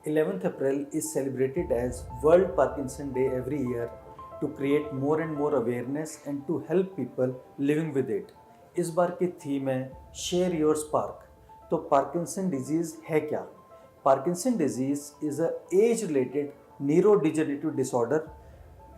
11th April is celebrated as World Parkinson Day every year to create more and more awareness and to help people living with it. इस बार की theme है share your spark. तो Parkinson disease है क्या? Parkinson disease is a age related neurodegenerative disorder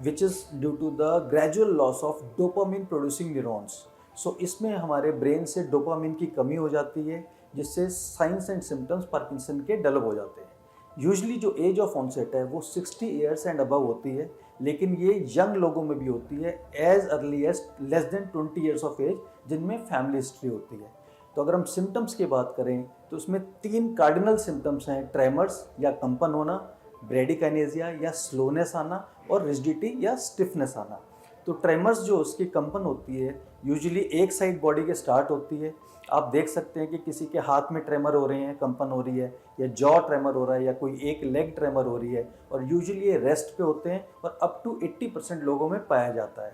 which is due to the gradual loss of dopamine producing neurons. So इसमें हमारे brain से dopamine की कमी हो जाती है, जिससे साइंस एंड सिम्टम्स पार्किंसन के डेवलप हो जाते हैं। यूजली जो एज ऑफ ऑनसेट है वो 60 ईयर्स एंड अबव होती है, लेकिन ये यंग लोगों में भी होती है as early as less than 20 years of age, जिनमें फैमिली हिस्ट्री होती है। तो अगर हम सिम्टम्स की बात करें तो उसमें 3 कार्डिनल सिम्टम्स हैं: ट्रेमर्स या कंपन होना, ब्रेडिकाइनेजिया या स्लोनेस आना, और रिजिडिटी या स्टिफनेस आना। तो ट्रेमर्स जो उसकी कंपन होती है यूजुअली एक साइड बॉडी के स्टार्ट होती है। आप देख सकते हैं कि किसी के हाथ में ट्रेमर हो रहे हैं, कंपन हो रही है, या जॉ ट्रेमर हो रहा है, या कोई एक लेग ट्रेमर हो रही है, और यूजुअली ये रेस्ट पे होते हैं और अप टू 80% लोगों में पाया जाता है।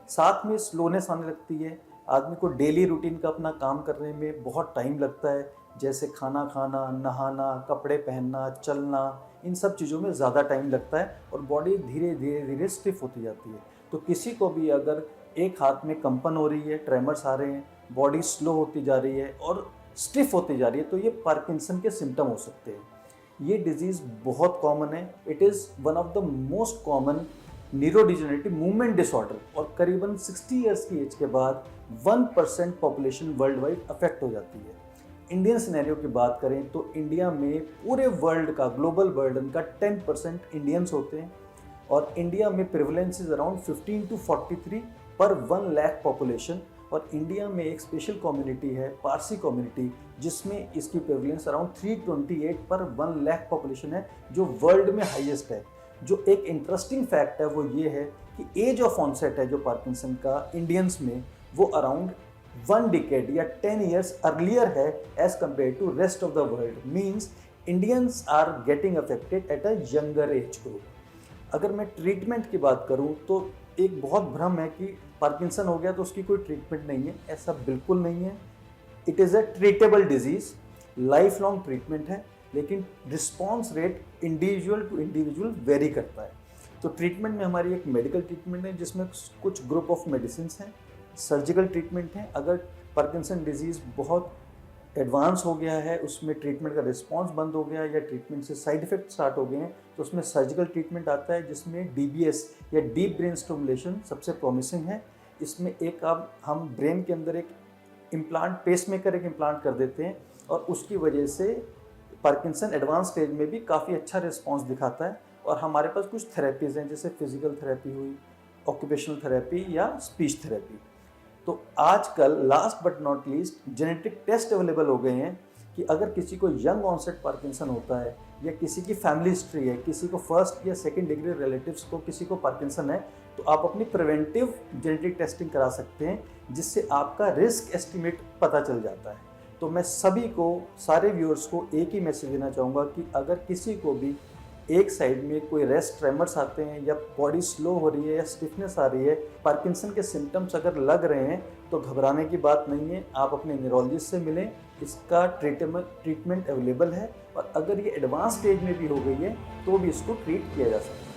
साथ में स्लोनेस आने लगती है। आदमी को डेली रूटीन का अपना काम करने में बहुत टाइम लगता है, जैसे खाना खाना, नहाना, कपड़े पहनना, चलना, इन सब चीज़ों में ज़्यादा टाइम लगता है और बॉडी धीरे धीरे धीरे स्टिफ होती जाती है। तो किसी को भी अगर एक हाथ में कंपन हो रही है, ट्रेमर्स आ रहे हैं, बॉडी स्लो होती जा रही है और स्टिफ होती जा रही है, तो ये पार्किंसन के सिम्टम हो सकते हैं। ये डिजीज़ बहुत कॉमन है। It is one of the most common neurodegenerative movement disorder, और करीबन 60 ईयर्स की एज के बाद 1% पॉपुलेशन वर्ल्ड वाइड अफेक्ट हो जाती है। इंडियन सिनेरियो की बात करें तो इंडिया में पूरे वर्ल्ड का, ग्लोबल बर्डन का 10% इंडियंस होते हैं, और इंडिया में प्रिवलेंस इज अराउंड 15 to 43 पर 1 लाख पॉपुलेशन। और इंडिया में एक स्पेशल कम्युनिटी है, पारसी कम्युनिटी, जिसमें इसकी प्रिवलेंस अराउंड 328 पर 1 लाख पॉपुलेशन है, जो वर्ल्ड में हाईएस्ट है। जो एक इंटरेस्टिंग फैक्ट है वो ये है कि एज ऑफ ऑनसेट है जो पार्किंसन का इंडियंस में, वो अराउंड 1 डिकेड या 10 ईयर्स अर्लियर है as compare to rest of the world. Means Indians are getting affected at a younger age group. अगर मैं ट्रीटमेंट की बात करूं तो एक बहुत भ्रम है कि पार्किंसन हो गया तो उसकी कोई ट्रीटमेंट नहीं है। ऐसा बिल्कुल नहीं है। It is a treatable disease, life long treatment है, लेकिन response rate individual to individual vary करता है। तो ट्रीटमेंट में हमारी एक मेडिकल ट्रीटमेंट है जिसमें कुछ ग्रुप ऑफ मेडिसिन हैं, सर्जिकल ट्रीटमेंट है। अगर पार्किंसन डिजीज़ बहुत एडवांस हो गया है, उसमें ट्रीटमेंट का रिस्पांस बंद हो गया या ट्रीटमेंट से साइड इफेक्ट स्टार्ट हो गए हैं, तो उसमें सर्जिकल ट्रीटमेंट आता है, जिसमें डीबीएस या डीप ब्रेन स्टिमुलेशन सबसे प्रॉमिसिंग है। इसमें एक हम ब्रेन के अंदर एक इम्प्लांट, पेसमेकर एक इम्प्लांट कर देते हैं, और उसकी वजह से पार्किंसन एडवांस स्टेज में भी काफ़ी अच्छा रिस्पॉन्स दिखाता है। और हमारे पास कुछ थेरेपीज़ हैं, जैसे फिजिकल थेरेपी हुई, ऑक्यूपेशनल थेरेपी या स्पीच थेरेपी। तो आजकल last but not least genetic test available हो गए हैं कि अगर किसी को यंग ऑनसेट पार्किंसन होता है, या किसी की फैमिली हिस्ट्री है, किसी को फर्स्ट या सेकंड डिग्री रिलेटिव्स को किसी को पार्किंसन है, तो आप अपनी प्रिवेंटिव जेनेटिक टेस्टिंग करा सकते हैं, जिससे आपका रिस्क एस्टिमेट पता चल जाता है। तो मैं सभी को, सारे व्यूअर्स को एक ही मैसेज देना चाहूँगा कि अगर किसी को भी एक साइड में कोई रेस्ट ट्रेमर्स आते हैं, या बॉडी स्लो हो रही है, या स्टिफनेस आ रही है, पार्किंसन के सिम्टम्स अगर लग रहे हैं, तो घबराने की बात नहीं है। आप अपने न्यूरोलॉजिस्ट से मिलें, इसका ट्रीटमेंट अवेलेबल है, और अगर ये एडवांस स्टेज में भी हो गई है तो भी इसको ट्रीट किया जा सकता है।